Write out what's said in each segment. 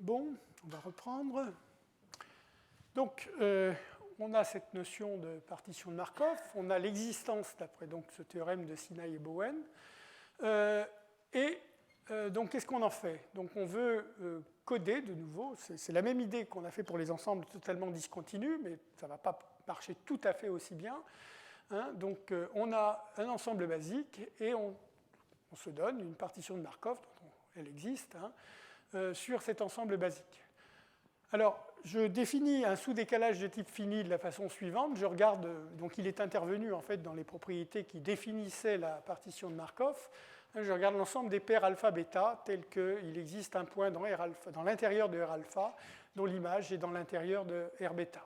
Bon, on va reprendre. Donc, on a cette notion de partition de Markov, on a l'existence, d'après donc ce théorème de Sinai et Bowen. Donc, qu'est-ce qu'on en fait? Donc, on veut coder de nouveau, c'est la même idée qu'on a fait pour les ensembles totalement discontinus, mais ça ne va pas marcher tout à fait aussi bien. Hein. Donc, on a un ensemble basique et on se donne une partition de Markov, elle existe, hein, sur cet ensemble basique. Alors, je définis un sous-décalage de type fini de la façon suivante. Je regarde, donc il est intervenu en fait dans les propriétés qui définissaient la partition de Markov. Je regarde l'ensemble des paires alpha-bêta tel qu'il existe un point dans l'intérieur de R alpha dont l'image est dans l'intérieur de R bêta.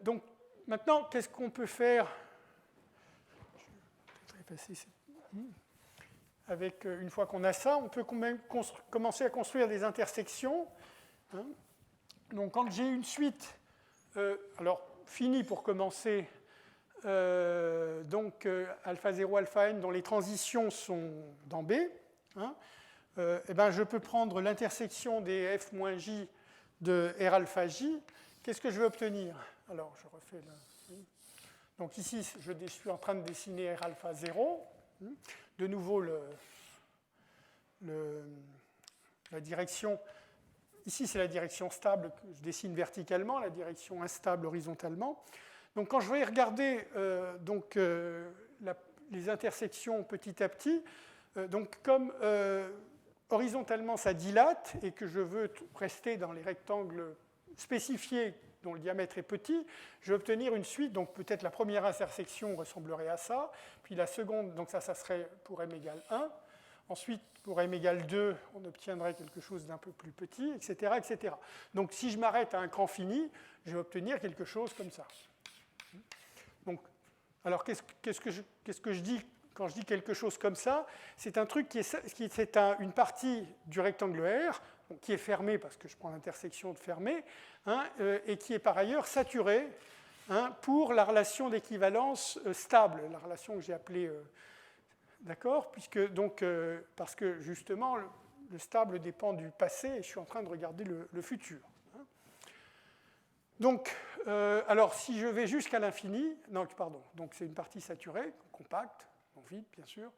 Donc maintenant, qu'est-ce qu'on peut faire? Je vais effacer cette... Avec, une fois qu'on a ça, on peut commencer à construire des intersections. Hein. Donc quand j'ai une suite, alors finie pour commencer, donc alpha 0, alpha n, dont les transitions sont dans B, hein, et ben je peux prendre l'intersection des f-j de R alpha j. Qu'est-ce que je veux obtenir? Alors je refais le... Donc ici, je suis en train de dessiner R alpha 0. De nouveau, la direction, ici c'est la direction stable que je dessine verticalement, la direction instable horizontalement. Donc quand je vais regarder les intersections petit à petit, donc comme horizontalement ça dilate et que je veux rester dans les rectangles spécifiés dont le diamètre est petit, je vais obtenir une suite, donc peut-être la première intersection ressemblerait à ça, puis la seconde, donc ça serait pour m égale 1, ensuite pour m égale 2, on obtiendrait quelque chose d'un peu plus petit, etc., etc. Donc si je m'arrête à un cran fini, je vais obtenir quelque chose comme ça. Donc, alors qu'est-ce que je dis quand je dis quelque chose comme ça? C'est un truc c'est une partie du rectangle R, qui est fermé parce que je prends l'intersection de fermé, hein, et qui est par ailleurs saturé, hein, pour la relation d'équivalence stable, la relation que j'ai appelée, d'accord, parce que justement le stable dépend du passé et je suis en train de regarder le futur. Hein. Donc, alors si je vais jusqu'à l'infini, donc c'est une partie saturée, compacte, non vide bien sûr.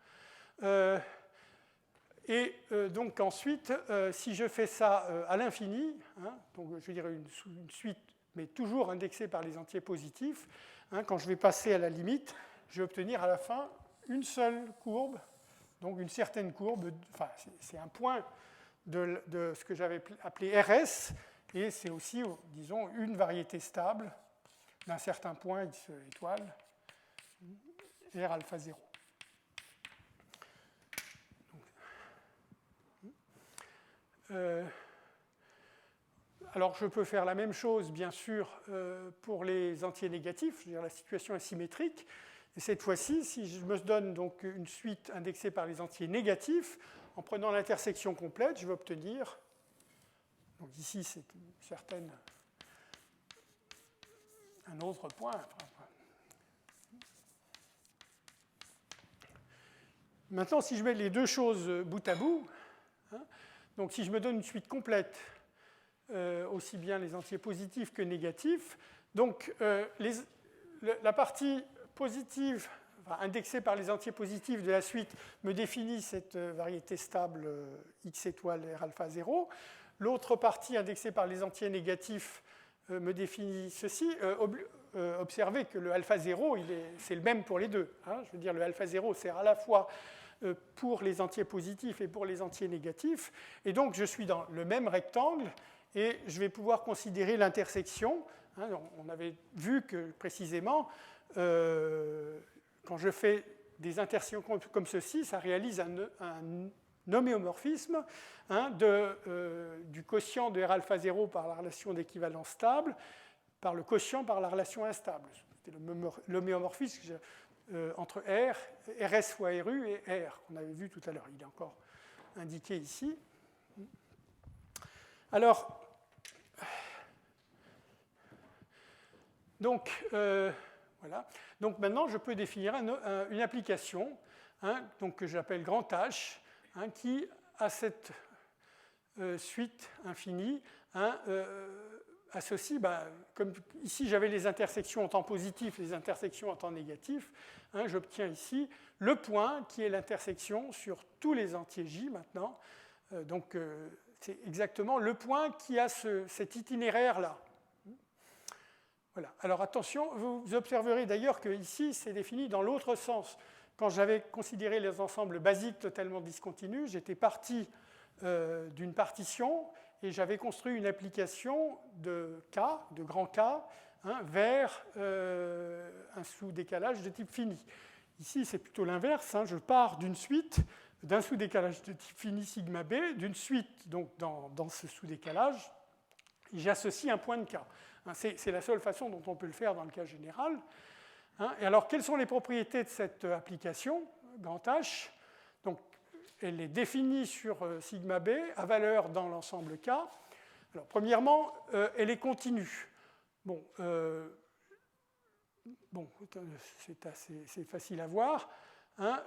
Et donc ensuite, si je fais ça à l'infini, hein, donc je veux dire une suite, mais toujours indexée par les entiers positifs, hein, quand je vais passer à la limite, je vais obtenir à la fin une seule courbe, donc une certaine courbe, enfin c'est un point de ce que j'avais appelé RS, et c'est aussi, disons, une variété stable d'un certain point X étoile, R alpha 0. Alors je peux faire la même chose, bien sûr, pour les entiers négatifs, je veux dire la situation est symétrique. Et cette fois-ci, si je me donne donc une suite indexée par les entiers négatifs, en prenant l'intersection complète, je vais obtenir, donc ici c'est un autre point. Maintenant, si je mets les deux choses bout à bout, hein, donc si je me donne une suite complète, aussi bien les entiers positifs que négatifs, donc la partie positive, enfin, indexée par les entiers positifs de la suite, me définit cette variété stable X étoile R alpha 0. L'autre partie indexée par les entiers négatifs me définit ceci. Observez que le alpha 0, c'est le même pour les deux. Hein. Je veux dire, le alpha 0 sert à la fois pour les entiers positifs et pour les entiers négatifs. Et donc, je suis dans le même rectangle et je vais pouvoir considérer l'intersection. Hein, on avait vu que, précisément, quand je fais des intersections comme ceci, ça réalise un homéomorphisme, hein, du quotient de R alpha 0 par la relation d'équivalence stable, par le quotient par la relation instable. C'était l'homéomorphisme entre R, RS fois RU et R, qu'on avait vu tout à l'heure. Il est encore indiqué ici. Alors, donc, voilà. Donc maintenant, je peux définir une application, hein, donc, que j'appelle grand H, hein, qui a cette suite infinie, hein, associe, comme ici j'avais les intersections en temps positif, les intersections en temps négatif, hein, j'obtiens ici le point qui est l'intersection sur tous les entiers J maintenant. Donc c'est exactement le point qui a cet itinéraire-là. Voilà. Alors attention, vous observerez d'ailleurs que ici c'est défini dans l'autre sens. Quand j'avais considéré les ensembles basiques totalement discontinus, j'étais parti d'une partition et j'avais construit une application de K, de grand K, hein, vers un sous-décalage de type fini. Ici, c'est plutôt l'inverse. Hein, je pars d'une suite, d'un sous-décalage de type fini sigma B, d'une suite donc dans ce sous-décalage, j'associe un point de K. Hein, c'est la seule façon dont on peut le faire dans le cas général. Hein, et alors, quelles sont les propriétés de cette application, grand H? Donc, elle est définie sur sigma B à valeur dans l'ensemble K. Alors, premièrement, elle est continue. Bon, c'est facile à voir. Hein,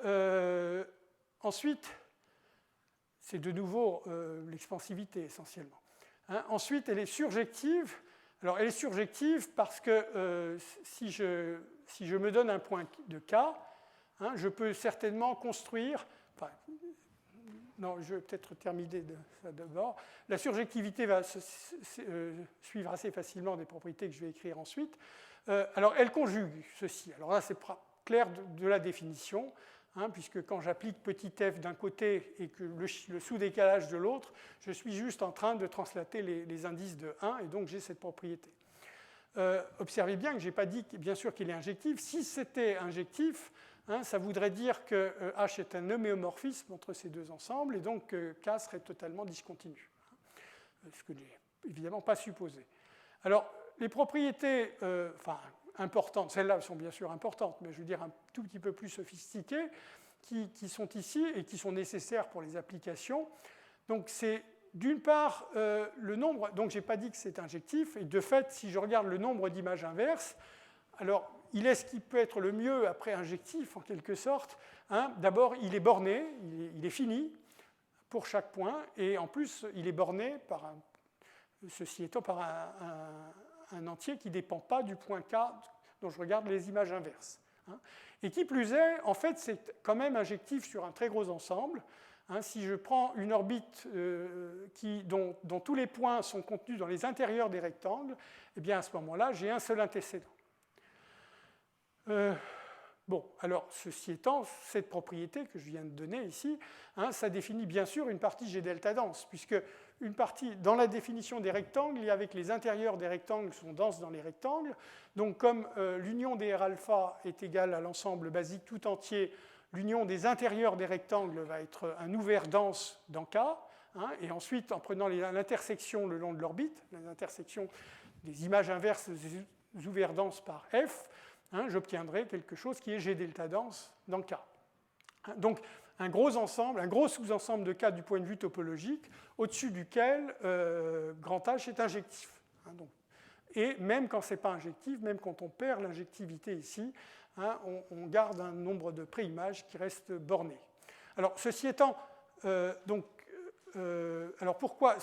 ensuite, c'est de nouveau l'expansivité essentiellement. Hein, ensuite, elle est surjective. Alors, elle est surjective parce que si je me donne un point de K, hein, je peux certainement construire. Enfin, non, je vais peut-être terminer ça d'abord. La surjectivité va suivre assez facilement des propriétés que je vais écrire ensuite. Alors, elle conjugue ceci. Alors là, c'est clair de la définition, hein, puisque quand j'applique petit f d'un côté et que le sous-décalage de l'autre, je suis juste en train de translater les indices de 1, et donc j'ai cette propriété. Observez bien que je n'ai pas dit, bien sûr, qu'il est injectif. Si c'était injectif, hein, ça voudrait dire que H est un homéomorphisme entre ces deux ensembles, et donc K serait totalement discontinu. Ce que je n'ai évidemment pas supposé. Alors, les propriétés importantes, celles-là sont bien sûr importantes, mais je veux dire un tout petit peu plus sophistiquées, qui sont ici et qui sont nécessaires pour les applications. Donc, c'est d'une part le nombre, donc je n'ai pas dit que c'est injectif, et de fait, si je regarde le nombre d'images inverses, alors il est ce qui peut être le mieux après injectif, en quelque sorte. Hein. D'abord, il est borné, il est fini pour chaque point, et en plus, il est borné par ceci étant par un entier qui ne dépend pas du point K dont je regarde les images inverses. Hein. Et qui plus est, en fait, c'est quand même injectif sur un très gros ensemble. Hein, si je prends une orbite dont tous les points sont contenus dans les intérieurs des rectangles, eh bien à ce moment-là, j'ai un seul antécédent. Bon, alors ceci étant, cette propriété que je viens de donner ici, hein, ça définit bien sûr une partie G delta dense, puisque une partie, dans la définition des rectangles, il y a que les intérieurs des rectangles sont denses dans les rectangles. Donc comme l'union des R alpha est égale à l'ensemble basique tout entier, l'union des intérieurs des rectangles va être un ouvert dense dans K, hein, et ensuite, en prenant l'intersection le long de l'orbite, l'intersection des images inverses des ouverts denses par F, hein, j'obtiendrai quelque chose qui est G delta dense dans K. Donc, un gros ensemble, un gros sous-ensemble de K du point de vue topologique, au-dessus duquel grand H est injectif. Hein, donc, et même quand ce n'est pas injectif, même quand on perd l'injectivité ici, hein, on garde un nombre de préimages qui reste borné. Alors, ceci étant, alors pourquoi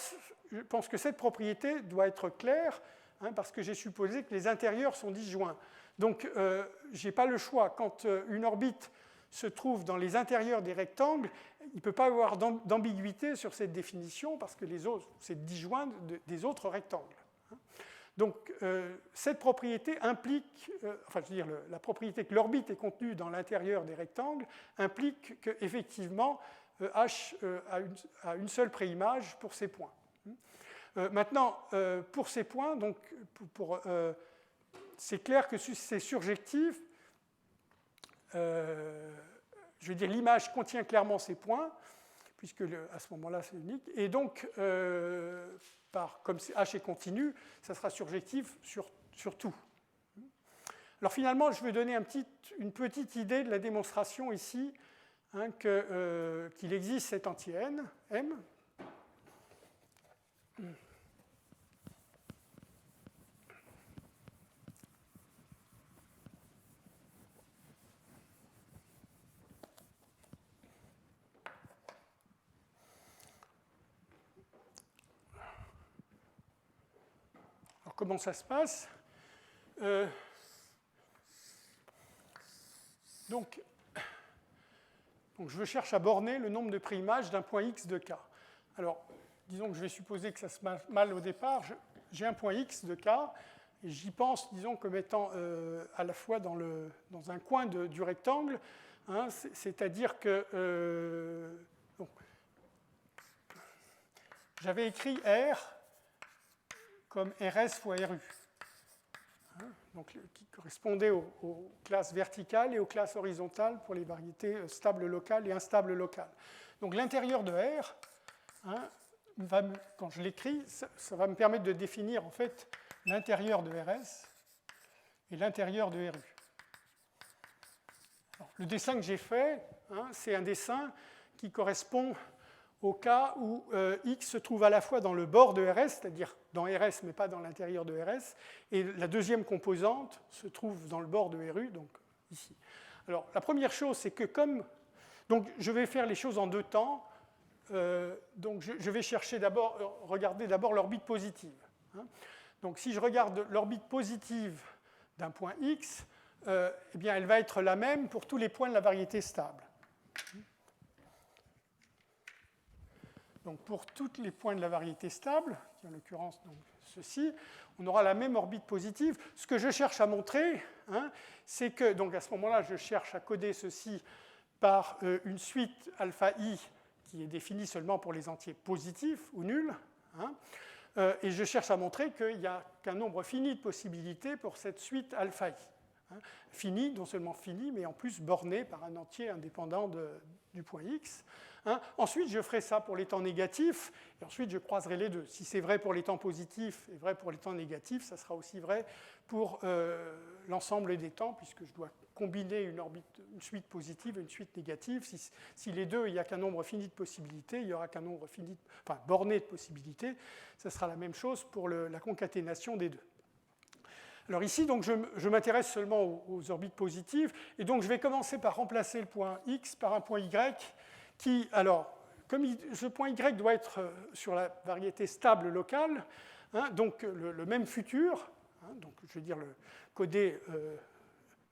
je pense que cette propriété doit être claire, hein, parce que j'ai supposé que les intérieurs sont disjoints. Donc, je n'ai pas le choix. Quand une orbite se trouve dans les intérieurs des rectangles, il ne peut pas y avoir d'ambiguïté sur cette définition, parce que c'est disjoint des autres rectangles. Donc, cette propriété implique, la propriété que l'orbite est contenue dans l'intérieur des rectangles implique qu'effectivement, H a une seule préimage pour ces points. Maintenant, pour ces points, donc, c'est clair que c'est surjectif. Je veux dire, l'image contient clairement ces points, puisque à ce moment-là, c'est unique. Et donc, comme H est continu, ça sera surjectif sur tout. Alors finalement, je vais donner une petite idée de la démonstration ici, hein, qu'il existe cet entier n, M. Alors, comment ça se passe? Donc, je cherche à borner le nombre de préimages d'un point X de K. Alors, disons que je vais supposer que ça se passe mal au départ. J'ai un point X de K, et j'y pense, disons, comme étant à la fois dans un coin du rectangle, hein, c'est-à-dire que j'avais écrit R comme RS fois RU, hein, donc, qui correspondait aux classes verticales et aux classes horizontales pour les variétés stables locales et instables locales. Donc l'intérieur de R, hein, quand je l'écris, ça va me permettre de définir en fait l'intérieur de RS et l'intérieur de RU. Alors, le dessin que j'ai fait, hein, c'est un dessin qui correspond au cas où X se trouve à la fois dans le bord de RS, c'est-à-dire dans RS mais pas dans l'intérieur de RS, et la deuxième composante se trouve dans le bord de RU, donc ici. Alors la première chose, c'est que donc je vais faire les choses en deux temps, donc je vais regarder d'abord l'orbite positive. Hein. Donc si je regarde l'orbite positive d'un point X, eh bien, elle va être la même pour tous les points de la variété stable. Donc pour tous les points de la variété stable, qui en l'occurrence ceci, on aura la même orbite positive. Ce que je cherche à montrer, hein, c'est que, donc à ce moment-là, je cherche à coder ceci par une suite alpha i qui est définie seulement pour les entiers positifs ou nuls. Hein, et je cherche à montrer qu'il n'y a qu'un nombre fini de possibilités pour cette suite alpha i. Hein, fini, non seulement fini, mais en plus borné par un entier indépendant du point x. Hein. Ensuite, je ferai ça pour les temps négatifs, et ensuite je croiserai les deux. Si c'est vrai pour les temps positifs et vrai pour les temps négatifs, ça sera aussi vrai pour l'ensemble des temps, puisque je dois combiner une suite positive et une suite négative. Si les deux, il n'y a qu'un nombre fini de possibilités, il n'y aura qu'un nombre fini, borné de possibilités, ça sera la même chose pour la concaténation des deux. Alors ici, donc, je m'intéresse seulement aux orbites positives, et donc je vais commencer par remplacer le point X par un point Y, qui, alors, comme ce point Y doit être sur la variété stable locale, hein, donc le même futur, hein, donc je vais dire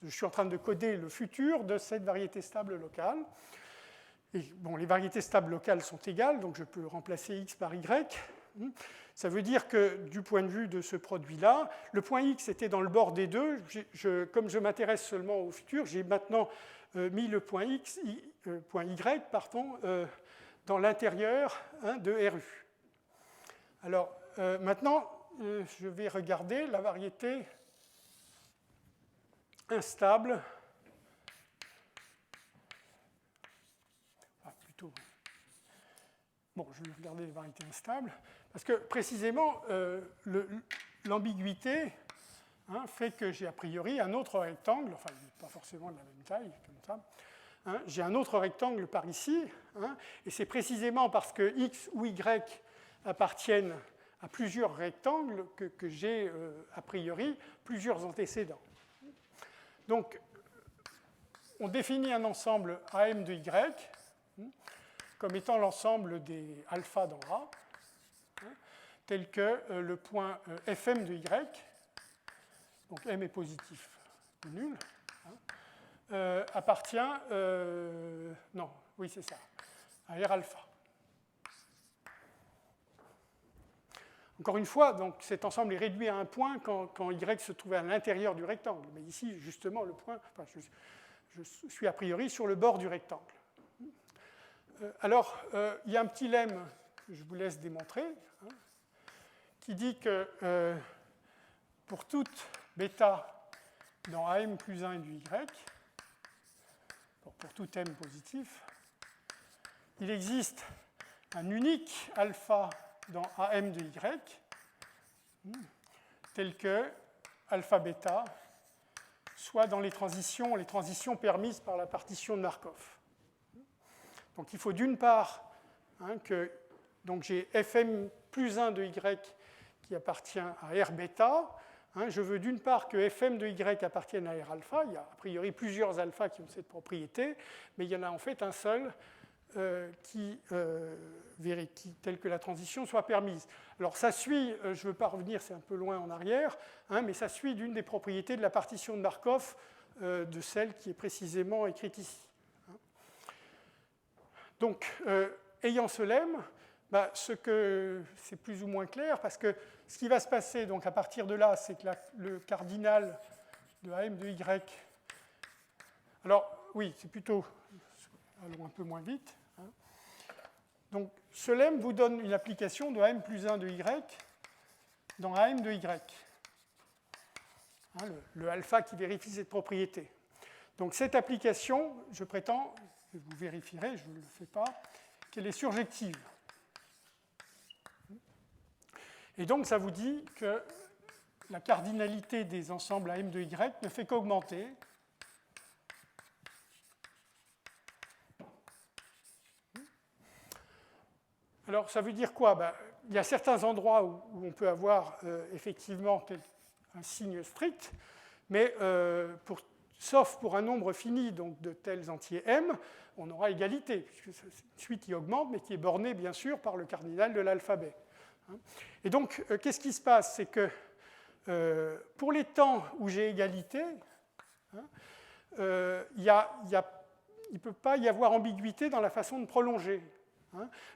je suis en train de coder le futur de cette variété stable locale. Et bon, les variétés stables locales sont égales, donc je peux remplacer X par Y. Ça veut dire que du point de vue de ce produit-là, le point X était dans le bord des deux. Comme je m'intéresse seulement au futur, j'ai maintenant mis le point Y dans l'intérieur, hein, de RU. Alors maintenant, je vais regarder la variété instable. Bon, je vais regarder les variétés instables, parce que précisément, l'ambiguïté, hein, fait que j'ai a priori un autre rectangle, enfin, pas forcément de la même taille, comme ça. Hein, j'ai un autre rectangle par ici, hein, et c'est précisément parce que X ou Y appartiennent à plusieurs rectangles que j'ai a priori plusieurs antécédents. Donc, on définit un ensemble AM de Y comme étant l'ensemble des alpha dans A, hein, tel que le point Fm de Y, donc M est positif ou nul, hein, appartient, non, oui c'est ça, à R alpha. Encore une fois, donc, cet ensemble est réduit à un point quand Y se trouve à l'intérieur du rectangle. Mais ici, justement, le point, je suis a priori sur le bord du rectangle. Alors, il y a un petit lemme que je vous laisse démontrer, hein, qui dit que pour toute bêta dans AM plus 1 du Y, pour tout M positif, il existe un unique alpha dans AM de Y, tel que alpha bêta soit dans les transitions permises par la partition de Markov. Donc il faut d'une part, hein, que donc j'ai Fm plus 1 de Y qui appartient à R bêta. Hein, je veux d'une part que Fm de Y appartienne à R alpha. Il y a a priori plusieurs alphas qui ont cette propriété, mais il y en a en fait un seul telle que la transition soit permise. Alors ça suit, je ne veux pas revenir, c'est un peu loin en arrière, hein, mais ça suit d'une des propriétés de la partition de Markov, de celle qui est précisément écrite ici. Donc, ayant ce lemme, c'est plus ou moins clair, parce que ce qui va se passer donc, à partir de là, c'est que le cardinal de AM de Y, alors oui, c'est plutôt, allons un peu moins vite, hein. Donc ce lemme vous donne une application de AM plus 1 de Y dans AM de Y, hein, le alpha qui vérifie cette propriété. Donc cette application, je prétends, vous vérifierez, je ne le fais pas, qu'elle est surjective. Et donc ça vous dit que la cardinalité des ensembles AM de Y ne fait qu'augmenter. Alors ça veut dire quoi? Il y a certains endroits où on peut avoir effectivement un signe strict, mais sauf pour un nombre fini donc, de tels entiers M, on aura égalité, puisque c'est une suite qui augmente, mais qui est bornée bien sûr par le cardinal de l'alphabet. Et donc, qu'est-ce qui se passe? C'est que pour les temps où j'ai égalité, il ne peut pas y avoir ambiguïté dans la façon de prolonger.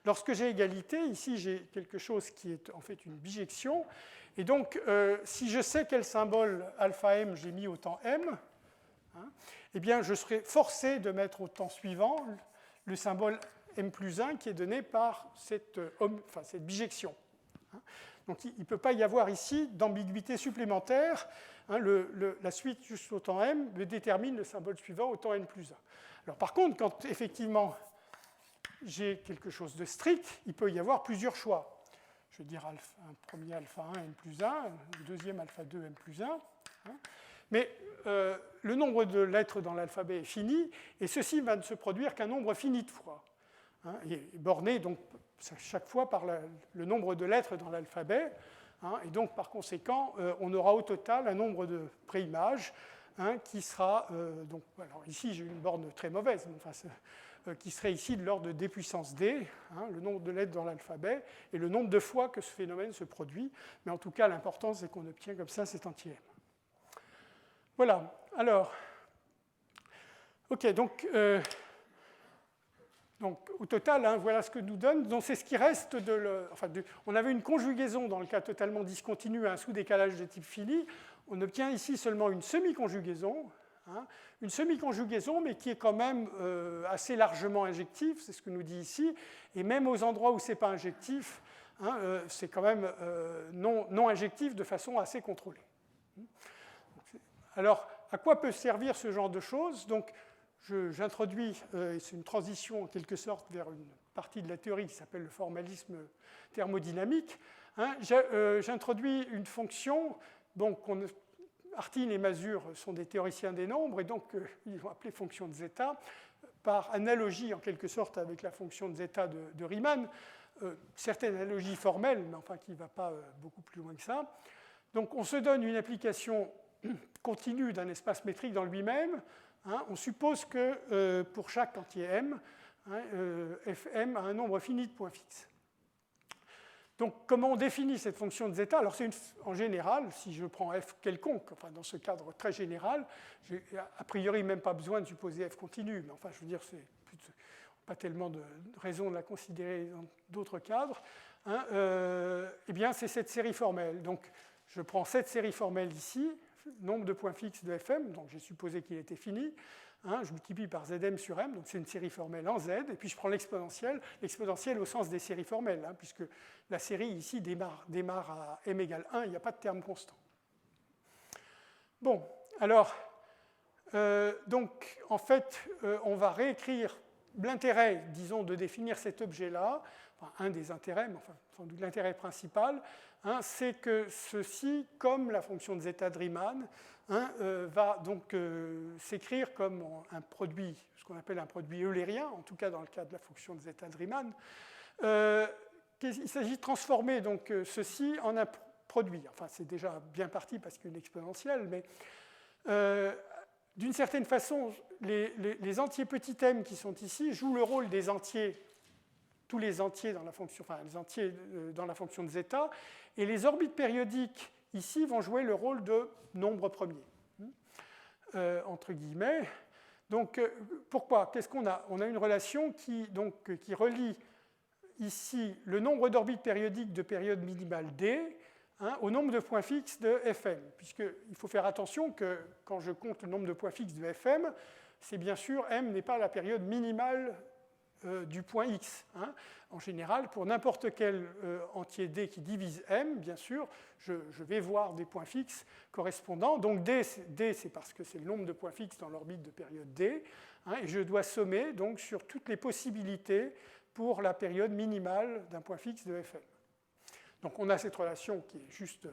Lorsque j'ai égalité, ici j'ai quelque chose qui est en fait une bijection, et donc si je sais quel symbole alpha m j'ai mis au temps m, eh bien je serai forcé de mettre au temps suivant le symbole m plus 1 qui est donné par cette bijection. Donc il ne peut pas y avoir ici d'ambiguïté supplémentaire. La suite juste au temps m détermine le symbole suivant au temps n plus 1. Alors par contre, quand effectivement j'ai quelque chose de strict, il peut y avoir plusieurs choix. Je veux dire un premier alpha 1 m plus 1, un deuxième alpha 2 m plus 1. Mais le nombre de lettres dans l'alphabet est fini, et ceci va ne se produire qu'un nombre fini de fois. Il est borné donc chaque fois par le nombre de lettres dans l'alphabet, et donc par conséquent, on aura au total un nombre de préimages qui sera, donc, alors ici j'ai une borne très mauvaise, mais enfin, qui serait ici de l'ordre de d puissance d, le nombre de lettres dans l'alphabet, et le nombre de fois que ce phénomène se produit. Mais en tout cas, l'important, c'est qu'on obtient comme ça cet entier m. Voilà. Alors, OK, donc au total, voilà ce que nous donne. Donc, c'est ce qui reste on avait une conjugaison dans le cas totalement discontinu à un sous-décalage de type fini. On obtient ici seulement une semi-conjugaison. Une semi-conjugaison, mais qui est quand même assez largement injective, c'est ce que nous dit ici, et même aux endroits où ce n'est pas injectif, c'est quand même non injectif de façon assez contrôlée. Alors, à quoi peut servir ce genre de choses? Donc, j'introduis, c'est une transition en quelque sorte vers une partie de la théorie qui s'appelle le formalisme thermodynamique. J'introduis une fonction, donc Artin et Mazur sont des théoriciens des nombres, et donc ils l'ont appelée fonction de zeta, par analogie en quelque sorte avec la fonction de zeta de Riemann, certaine analogie formelle, mais enfin qui ne va pas beaucoup plus loin que ça. Donc on se donne une application continue d'un espace métrique dans lui-même. On suppose que pour chaque entier m, fm a un nombre fini de points fixes. Donc, comment on définit cette fonction de zeta? Alors, en général, si je prends f quelconque, enfin, dans ce cadre très général, j'ai a priori même pas besoin de supposer f continu, mais enfin, je veux dire, c'est pas tellement de raison de la considérer dans d'autres cadres. Eh bien, c'est cette série formelle. Donc, je prends cette série formelle ici, nombre de points fixes de fm, donc j'ai supposé qu'il était fini. Je multiplie par zm sur m, donc c'est une série formelle en z, et puis je prends l'exponentielle au sens des séries formelles, puisque la série ici démarre à m égale 1, il n'y a pas de terme constant. Bon, alors, donc en fait, on va réécrire l'intérêt, disons, de définir cet objet-là, enfin, un des intérêts, mais enfin, sans doute l'intérêt principal, c'est que ceci, comme la fonction de zeta de Riemann, va donc s'écrire comme un produit, ce qu'on appelle un produit eulérien, en tout cas dans le cas de la fonction de zeta de Riemann. Il s'agit de transformer donc ceci en un produit. Enfin, c'est déjà bien parti parce qu'il y a une exponentielle, mais d'une certaine façon, les entiers petit m qui sont ici jouent le rôle des entiers, tous les entiers dans la fonction, enfin les entiers dans la fonction de zeta, et les orbites périodiques ici vont jouer le rôle de nombre premier, entre guillemets. Donc pourquoi? Qu'est-ce qu'on a? On a une relation qui relie ici le nombre d'orbites périodiques de période minimale d au nombre de points fixes de Fm, puisqu'il faut faire attention que quand je compte le nombre de points fixes de Fm, c'est bien sûr, m n'est pas la période minimale du point x. En général, pour n'importe quel entier d qui divise m, bien sûr, je vais voir des points fixes correspondants. Donc d, c'est parce que c'est le nombre de points fixes dans l'orbite de période d, et je dois sommer donc, sur toutes les possibilités pour la période minimale d'un point fixe de Fm. Donc on a cette relation qui est juste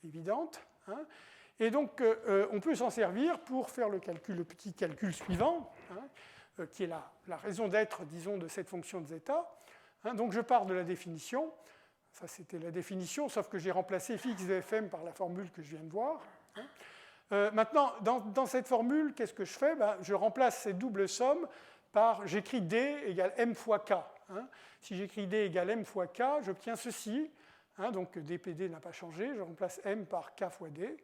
évidente. Et donc on peut s'en servir pour faire le petit calcul suivant, qui est la raison d'être, disons, de cette fonction de zeta. Donc je pars de la définition. Ça, c'était la définition, sauf que j'ai remplacé fixe de Fm par la formule que je viens de voir. Maintenant, dans cette formule, qu'est-ce que je fais? Je remplace cette double somme par, j'écris d égale m fois k. Si j'écris d égale m fois k, j'obtiens ceci. Donc dpd n'a pas changé, je remplace m par k fois d.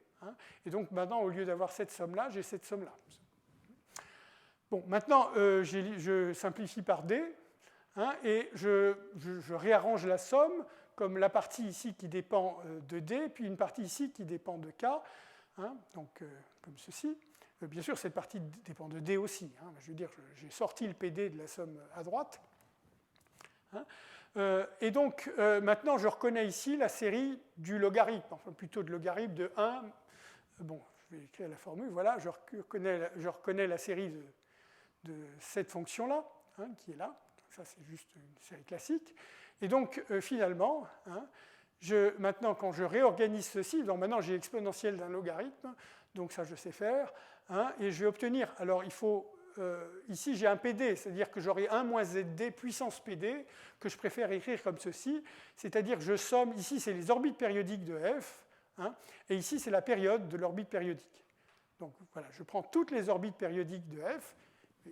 Et donc maintenant, au lieu d'avoir cette somme-là, j'ai cette somme-là. Bon, maintenant, je simplifie par d, et je réarrange la somme comme la partie ici qui dépend de d, puis une partie ici qui dépend de k, donc comme ceci. Bien sûr, cette partie dépend de d aussi. Je veux dire, j'ai sorti le PD de la somme à droite. Et donc, maintenant, je reconnais ici la série du logarithme, enfin plutôt de logarithme de 1. Bon, je vais écrire la formule. Voilà, je reconnais la série de cette fonction-là, qui est là. Ça, c'est juste une série classique. Et donc, finalement, maintenant, quand je réorganise ceci, donc maintenant, j'ai l'exponentielle d'un logarithme, donc ça, je sais faire, et je vais obtenir, alors il faut, ici, j'ai un PD, c'est-à-dire que j'aurai 1 moins ZD puissance PD, que je préfère écrire comme ceci, c'est-à-dire que je somme, ici, c'est les orbites périodiques de F, et ici, c'est la période de l'orbite périodique. Donc, voilà, je prends toutes les orbites périodiques de F.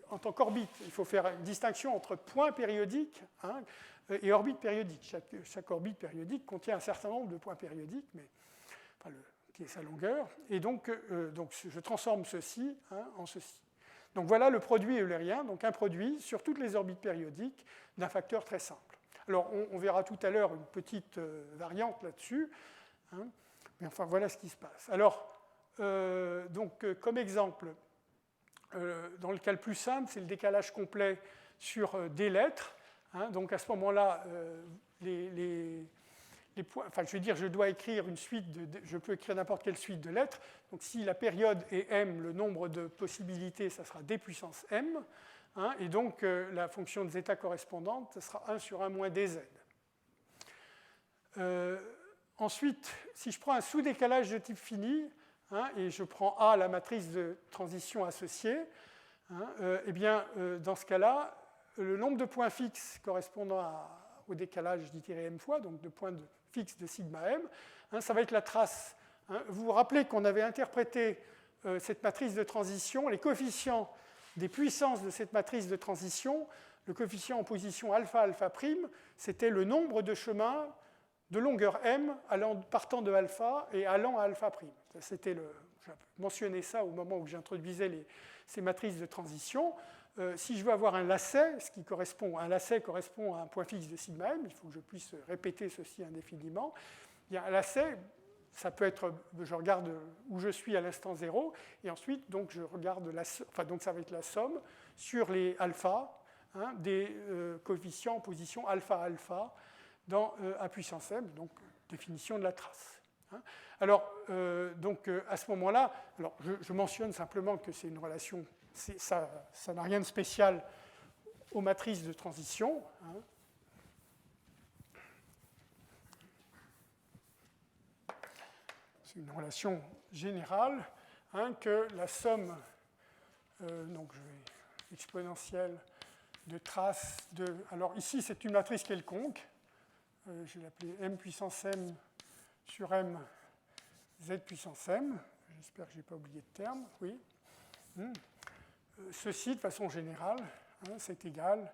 En tant qu'orbite, il faut faire une distinction entre points périodiques et orbites périodiques. Chaque orbite périodique contient un certain nombre de points périodiques, mais, qui est sa longueur. Et donc je transforme ceci en ceci. Donc voilà le produit eulérien, donc un produit sur toutes les orbites périodiques d'un facteur très simple. Alors on verra tout à l'heure une petite variante là-dessus, mais enfin voilà ce qui se passe. Alors, comme exemple, dans le cas le plus simple, c'est le décalage complet sur des lettres. Donc à ce moment-là, les points, enfin je veux dire, je dois écrire une suite je peux écrire n'importe quelle suite de lettres. Donc si la période est m, le nombre de possibilités, ça sera d puissance m. Et donc la fonction de zeta correspondante, ça sera 1 sur 1 moins dz. Ensuite, si je prends un sous-décalage de type fini, et je prends A, la matrice de transition associée, eh bien, dans ce cas-là, le nombre de points fixes correspondant au décalage d'I m fois, donc de points fixes de sigma m, ça va être la trace. Vous vous rappelez qu'on avait interprété cette matrice de transition, les coefficients des puissances de cette matrice de transition, le coefficient en position alpha, alpha prime, c'était le nombre de chemins de longueur m partant de alpha et allant à alpha prime. J'ai mentionné ça au moment où j'introduisais ces matrices de transition. Si je veux avoir un lacet, un lacet correspond à un point fixe de sigma m, il faut que je puisse répéter ceci indéfiniment. Un lacet, ça peut être, je regarde où je suis à l'instant 0, et ensuite, donc, je regarde donc ça va être la somme sur les alpha des coefficients en position alpha alpha dans A puissance m, donc définition de la trace. Alors, à ce moment-là, je mentionne simplement que c'est une relation, ça n'a rien de spécial aux matrices de transition. C'est une relation générale que la somme, donc je vais exponentielle de trace de. Alors ici, c'est une matrice quelconque. Je vais l'appeler m puissance m sur m z puissance m. j'espère que je n'ai pas oublié de terme, oui. Ceci, de façon générale, c'est égal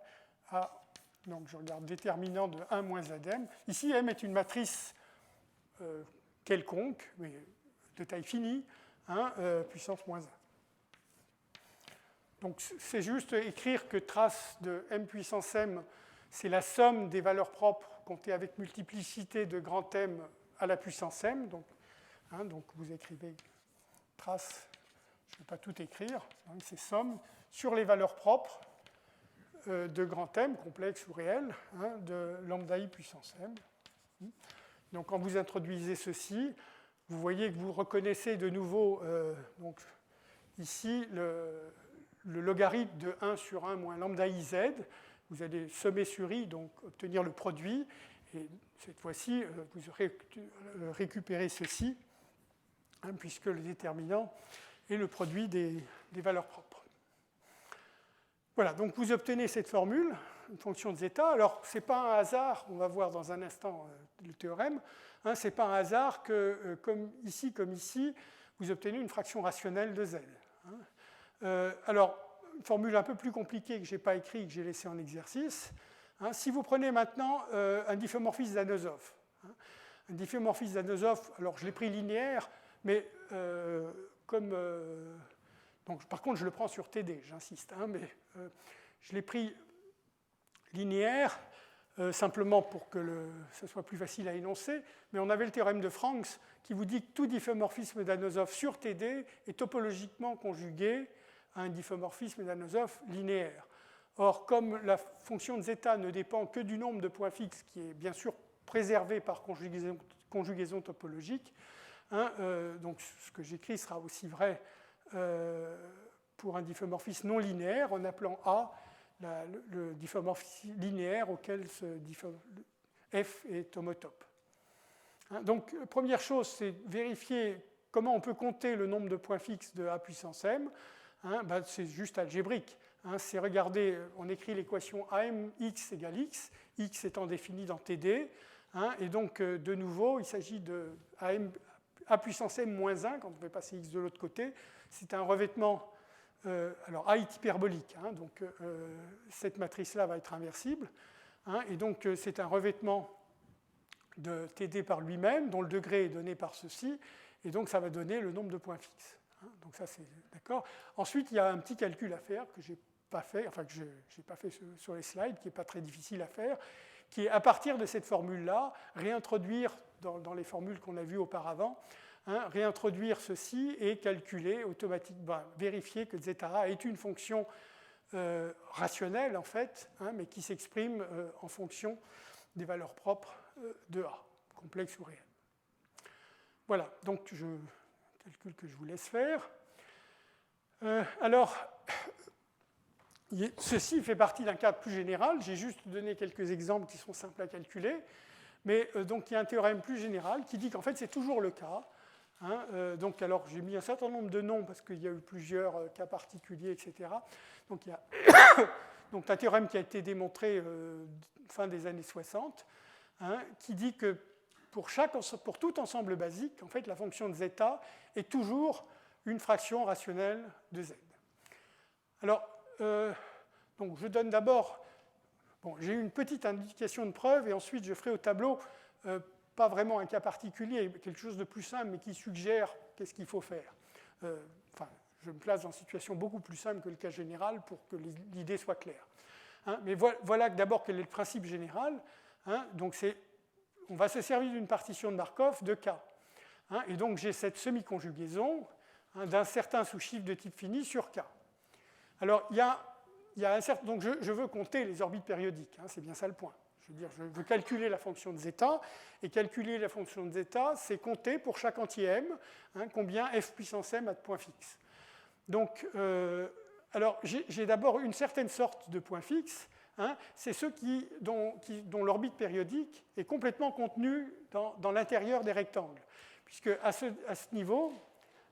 à, donc je regarde déterminant de 1 moins Zm. Ici, M est une matrice quelconque, mais de taille finie, puissance moins 1. Donc c'est juste écrire que trace de M puissance M, c'est la somme des valeurs propres comptées avec multiplicité de grand M à la puissance M. Donc vous écrivez trace, je ne vais pas tout écrire, c'est somme sur les valeurs propres de grand M, complexe ou réel, de lambda I puissance M. Donc quand vous introduisez ceci, vous voyez que vous reconnaissez de nouveau donc, ici le logarithme de 1 sur 1 moins lambda IZ. Vous allez sommer sur I, donc obtenir le produit. Et cette fois-ci, vous aurez récupéré ceci, puisque le déterminant est le produit des valeurs propres. Voilà, donc vous obtenez cette formule, une fonction de zeta. Alors, ce n'est pas un hasard, on va voir dans un instant le théorème, ce n'est pas un hasard que, comme ici, vous obtenez une fraction rationnelle de z. Alors, une formule un peu plus compliquée que je n'ai pas écrite, que j'ai laissée en exercice. Si vous prenez maintenant un difféomorphisme d'Anosov. Un difféomorphisme d'Anosov, alors je l'ai pris linéaire, mais donc, par contre, je le prends sur TD, j'insiste, mais je l'ai pris linéaire, simplement pour que ce soit plus facile à énoncer, mais on avait le théorème de Franks qui vous dit que tout difféomorphisme d'Anosov sur TD est topologiquement conjugué à un difféomorphisme d'Anosov linéaire. Or, comme la fonction de zeta ne dépend que du nombre de points fixes, qui est bien sûr préservé par conjugaison topologique, donc ce que j'écris sera aussi vrai pour un difféomorphisme non linéaire, en appelant A le difféomorphisme linéaire auquel F est homotope. Donc, première chose, c'est vérifier comment on peut compter le nombre de points fixes de A puissance M. C'est juste algébrique. C'est regarder, on écrit l'équation AMX égale X étant définie dans TD. Et donc, de nouveau, il s'agit de A puissance M moins 1, quand on fait passer X de l'autre côté. C'est un revêtement, alors A est hyperbolique, donc cette matrice-là va être inversible. Et donc, c'est un revêtement de TD par lui-même, dont le degré est donné par ceci. Et donc, ça va donner le nombre de points fixes. Donc ça, c'est d'accord. Ensuite, il y a un petit calcul à faire que je n'ai pas fait, enfin que je n'ai pas fait sur les slides, qui n'est pas très difficile à faire, qui est à partir de cette formule-là, réintroduire dans les formules qu'on a vues auparavant, réintroduire ceci et calculer automatiquement, vérifier que zeta est une fonction rationnelle, en fait, mais qui s'exprime en fonction des valeurs propres de A, complexe ou réel. Voilà, donc calcul que je vous laisse faire. Alors, ceci fait partie d'un cadre plus général. J'ai juste donné quelques exemples qui sont simples à calculer. Mais donc, il y a un théorème plus général qui dit qu'en fait, c'est toujours le cas. Donc, alors, j'ai mis un certain nombre de noms parce qu'il y a eu plusieurs cas particuliers, etc. Donc, il y a donc, un théorème qui a été démontré fin des années 60, qui dit que pour tout ensemble basique, en fait, la fonction de zeta est toujours une fraction rationnelle de z. Alors, donc je donne d'abord, j'ai une petite indication de preuve, et ensuite je ferai au tableau, pas vraiment un cas particulier, quelque chose de plus simple, mais qui suggère qu'est-ce qu'il faut faire. Je me place dans une situation beaucoup plus simple que le cas général pour que l'idée soit claire. Mais voilà d'abord quel est le principe général. Donc on va se servir d'une partition de Markov de K. Et donc j'ai cette semi-conjugaison d'un certain sous-chiffre de type fini sur K. Alors il y a un certain, donc je veux compter les orbites périodiques, c'est bien ça le point. Je veux calculer la fonction de zeta, et calculer la fonction de zeta, c'est compter pour chaque entier m, combien f puissance m a de points fixes. Donc, alors j'ai d'abord une certaine sorte de points fixes, c'est ceux dont l'orbite périodique est complètement contenue dans l'intérieur des rectangles. Puisque à ce niveau,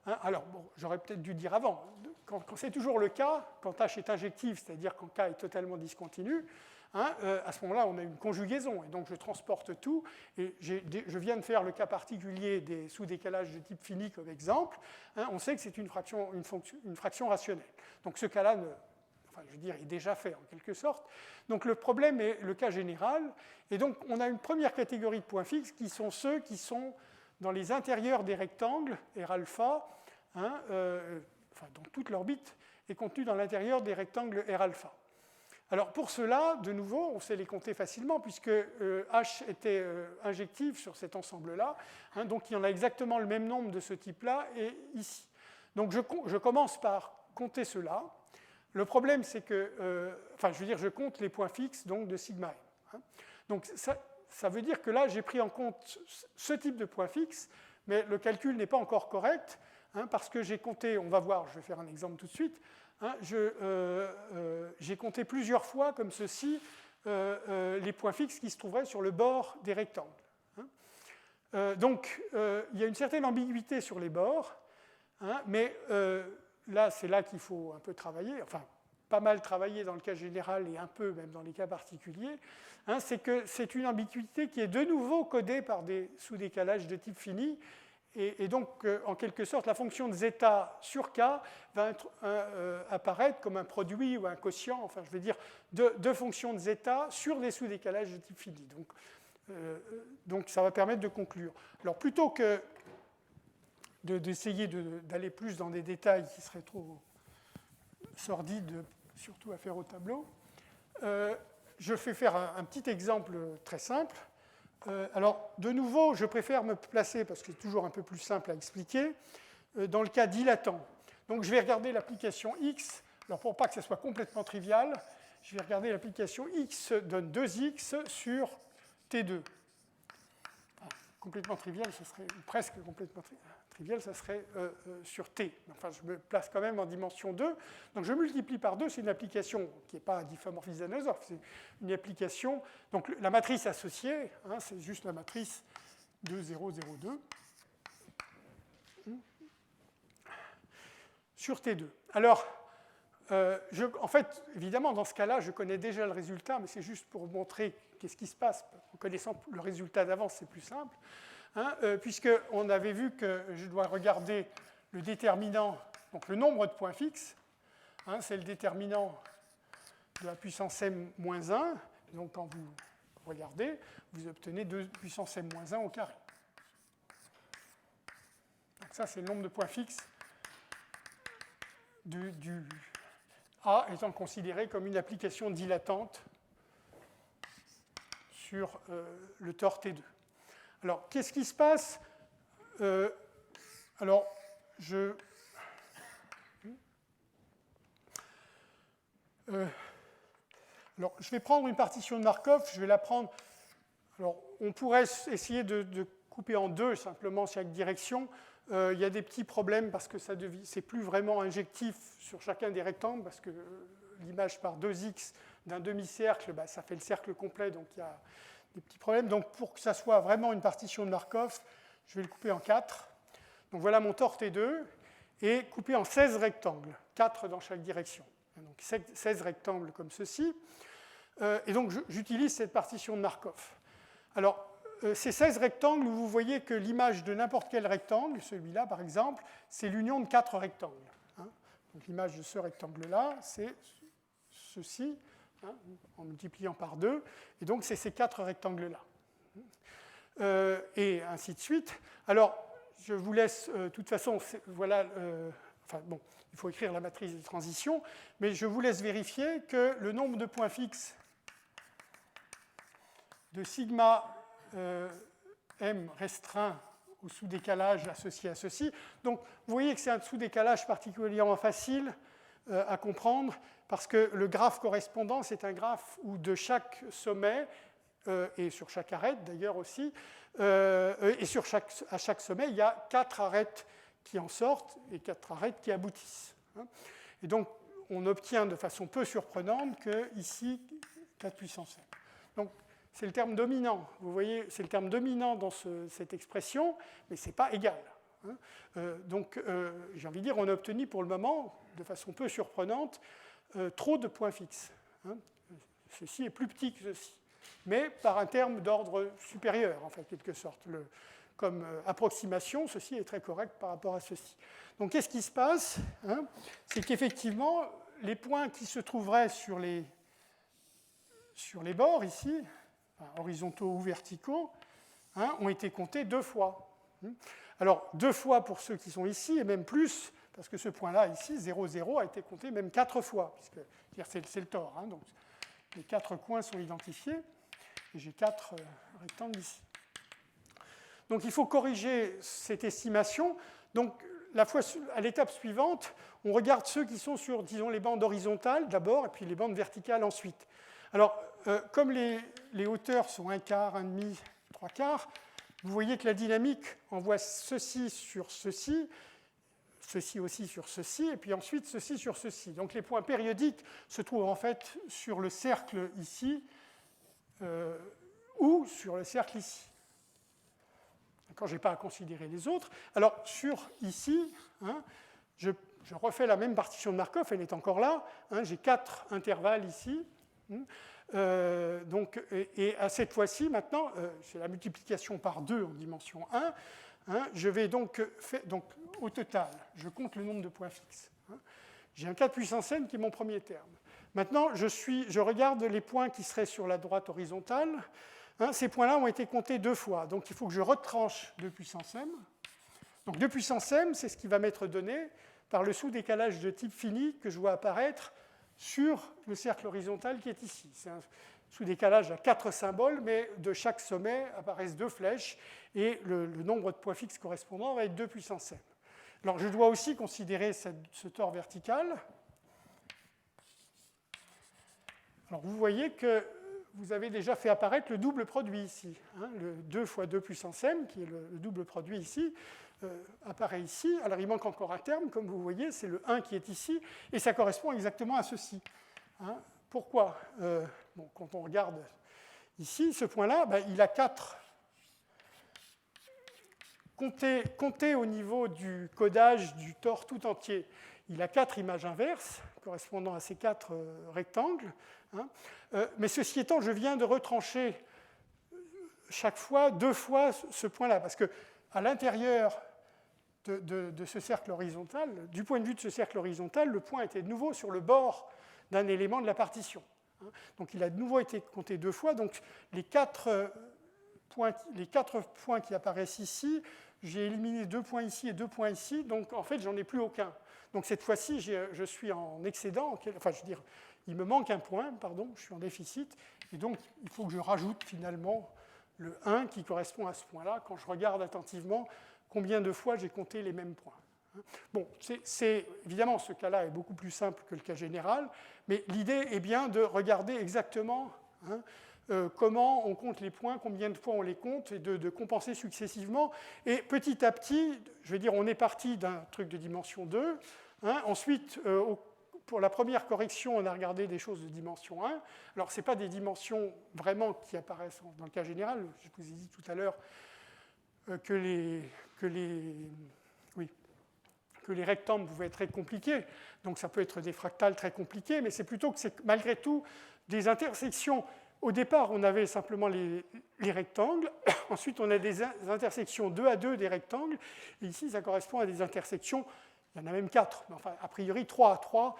alors bon, j'aurais peut-être dû dire avant, quand c'est toujours le cas, quand h est injective, c'est-à-dire quand k est totalement discontinu, à ce moment-là, on a une conjugaison, et donc je transporte tout, et je viens de faire le cas particulier des sous-décalages de type fini comme exemple. On sait que c'est une fraction rationnelle. Donc ce cas-là, je veux dire, est déjà fait en quelque sorte. Donc le problème est le cas général, et donc on a une première catégorie de points fixes qui sont ceux qui sont dans les intérieurs des rectangles, R-alpha, dont toute l'orbite est contenue dans l'intérieur des rectangles R-alpha. Alors pour cela, de nouveau, on sait les compter facilement puisque H était injectif sur cet ensemble-là, donc il y en a exactement le même nombre de ce type-là et ici. Donc je commence par compter cela. Le problème, c'est que, je compte les points fixes donc, de sigma m. Donc ça veut dire que là, j'ai pris en compte ce type de points fixes, mais le calcul n'est pas encore correct, parce que j'ai compté, on va voir, je vais faire un exemple tout de suite, j'ai compté plusieurs fois, comme ceci, les points fixes qui se trouveraient sur le bord des rectangles. Donc, il y a une certaine ambiguïté sur les bords, mais là, c'est là qu'il faut un peu travailler, enfin, pas mal travailler dans le cas général et un peu même dans les cas particuliers, c'est que c'est une ambiguïté qui est de nouveau codée par des sous-décalages de type fini, et donc, en quelque sorte, la fonction de zeta sur k va apparaître comme un produit ou un quotient, enfin, je veux dire, de fonctions de zeta sur des sous-décalages de type fini. Donc, ça va permettre de conclure. Alors, plutôt que d'essayer d'aller plus dans des détails qui seraient trop sordides, surtout à faire au tableau, je vais faire un petit exemple très simple. Alors, de nouveau, je préfère me placer, parce que c'est toujours un peu plus simple à expliquer, dans le cas dilatant. Donc, je vais regarder l'application X. Alors, pour pas que ce soit complètement trivial, je vais regarder l'application X donne 2X sur T2. Complètement trivial, ce serait presque complètement trivial, ça serait sur T. Enfin, je me place quand même en dimension 2. Donc, je multiplie par 2, c'est une application qui n'est pas un diffeomorphisme d'Anosov, c'est une application. Donc, la matrice associée, c'est juste la matrice 2, 0, 0, 2 sur T2. Alors, en fait, évidemment, dans ce cas-là, je connais déjà le résultat, mais c'est juste pour montrer qu'est-ce qui se passe. En connaissant le résultat d'avance, c'est plus simple. Puisqu'on avait vu que je dois regarder le déterminant, donc le nombre de points fixes, c'est le déterminant de la puissance m-1. Donc quand vous regardez, vous obtenez 2 puissance m-1 au carré. Donc ça, c'est le nombre de points fixes du A étant considéré comme une application dilatante sur le tor T2. Alors, qu'est-ce qui se passe? Alors, je vais prendre une partition de Markov, je vais la prendre. Alors, on pourrait essayer de couper en deux simplement chaque direction. Il y a des petits problèmes parce que c'est plus vraiment injectif sur chacun des rectangles, parce que l'image par 2x d'un demi-cercle, ça fait le cercle complet, donc il y a des petits problèmes. Donc pour que ça soit vraiment une partition de Markov, je vais le couper en 4. Donc voilà mon tor T2, et coupé en 16 rectangles, 4 dans chaque direction. Donc 16 rectangles comme ceci. Et donc j'utilise cette partition de Markov. Alors, ces 16 rectangles, vous voyez que l'image de n'importe quel rectangle, celui-là par exemple, c'est l'union de 4 rectangles. Donc l'image de ce rectangle-là, c'est ceci, en multipliant par 2, et donc c'est ces 4 rectangles-là. Et ainsi de suite. Alors, je vous laisse, de toute façon, voilà, il faut écrire la matrice de transition, mais je vous laisse vérifier que le nombre de points fixes de sigma m restreint au sous-décalage associé à ceci. Donc, vous voyez que c'est un sous-décalage particulièrement facile à comprendre, parce que le graphe correspondant, c'est un graphe où de chaque sommet, et sur chaque arête d'ailleurs aussi, et à chaque sommet, il y a 4 arêtes qui en sortent et 4 arêtes qui aboutissent. Et donc, on obtient de façon peu surprenante que ici, 4 puissance m. Donc, c'est le terme dominant. Vous voyez, c'est le terme dominant dans cette expression, mais ce n'est pas égal. Donc, j'ai envie de dire, on a obtenu pour le moment, de façon peu surprenante, trop de points fixes. ceci est plus petit que ceci, mais par un terme d'ordre supérieur, en fait, quelque sorte. Comme approximation, ceci est très correct par rapport à ceci. Donc, qu'est-ce qui se passe, hein? C'est qu'effectivement, les points qui se trouveraient sur les bords, ici, enfin, horizontaux ou verticaux, hein, ont été comptés 2 fois. Alors, 2 fois pour ceux qui sont ici, et même plus, parce que ce point-là, ici, 0, 0, a été compté même 4 fois, puisque c'est le tore. Hein, donc, les 4 coins sont identifiés, et j'ai 4 rectangles ici. Donc, il faut corriger cette estimation. Donc, à l'étape suivante, on regarde ceux qui sont sur, disons, les bandes horizontales d'abord, et puis les bandes verticales ensuite. Alors, comme les hauteurs sont 1/4, 1/2, 3/4, vous voyez que la dynamique envoie ceci sur ceci aussi sur ceci, et puis ensuite ceci sur ceci. Donc les points périodiques se trouvent en fait sur le cercle ici ou sur le cercle ici. D'accord, je n'ai pas à considérer les autres. Alors sur ici, hein, je refais la même partition de Markov, elle est encore là. Hein, j'ai 4 intervalles ici. Et à cette fois-ci, maintenant, c'est la multiplication par 2 en dimension 1. Hein, je vais donc au total, je compte le nombre de points fixes. Hein. J'ai un 4 puissance n qui est mon premier terme. Maintenant, je regarde les points qui seraient sur la droite horizontale. Hein, ces points-là ont été comptés 2 fois. Donc, il faut que je retranche 2 puissance m. Donc, 2 puissance m, c'est ce qui va m'être donné par le sous-décalage de type fini que je vois apparaître sur le cercle horizontal qui est ici. C'est un sous-décalage à 4 symboles, mais de chaque sommet apparaissent 2 flèches, et le nombre de points fixes correspondant va être 2 puissance m. Alors, je dois aussi considérer ce tore vertical. Alors, vous voyez que vous avez déjà fait apparaître le double produit ici. Hein, le 2 fois 2 puissance m, qui est le double produit ici, apparaît ici. Alors, il manque encore un terme, comme vous voyez, c'est le 1 qui est ici, et ça correspond exactement à ceci. Hein, pourquoi quand on regarde ici, ce point-là, il a 4. Comptez au niveau du codage du tore tout entier. Il a 4 images inverses correspondant à ces 4 rectangles. Hein. Mais ceci étant, je viens de retrancher chaque fois 2 fois ce point-là, parce qu'à l'intérieur de ce cercle horizontal, du point de vue de ce cercle horizontal, le point était de nouveau sur le bord d'un élément de la partition. Hein. Donc il a de nouveau été compté 2 fois. Donc les 4 points qui apparaissent ici, j'ai éliminé 2 points ici et 2 points ici, donc en fait, j'en ai plus aucun. Donc cette fois-ci, je suis en excédent, enfin, je veux dire, il me manque un point, pardon, je suis en déficit, et donc il faut que je rajoute finalement le 1 qui correspond à ce point-là, quand je regarde attentivement combien de fois j'ai compté les mêmes points. Bon, évidemment, ce cas-là est beaucoup plus simple que le cas général, mais l'idée est bien de regarder exactement comment on compte les points, combien de fois on les compte, et de compenser successivement. Et petit à petit, je veux dire, on est parti d'un truc de dimension 2. Hein, ensuite, pour la première correction, on a regardé des choses de dimension 1. Alors, ce n'est pas des dimensions vraiment qui apparaissent dans le cas général. Je vous ai dit tout à l'heure que les rectangles pouvaient être très compliqués. Donc, ça peut être des fractales très compliqués, mais c'est plutôt que c'est malgré tout des intersections. Au départ, on avait simplement les rectangles. Ensuite, on a des intersections 2 à 2 des rectangles. Et ici, ça correspond à des intersections, il y en a même 4, mais enfin, a priori 3 à 3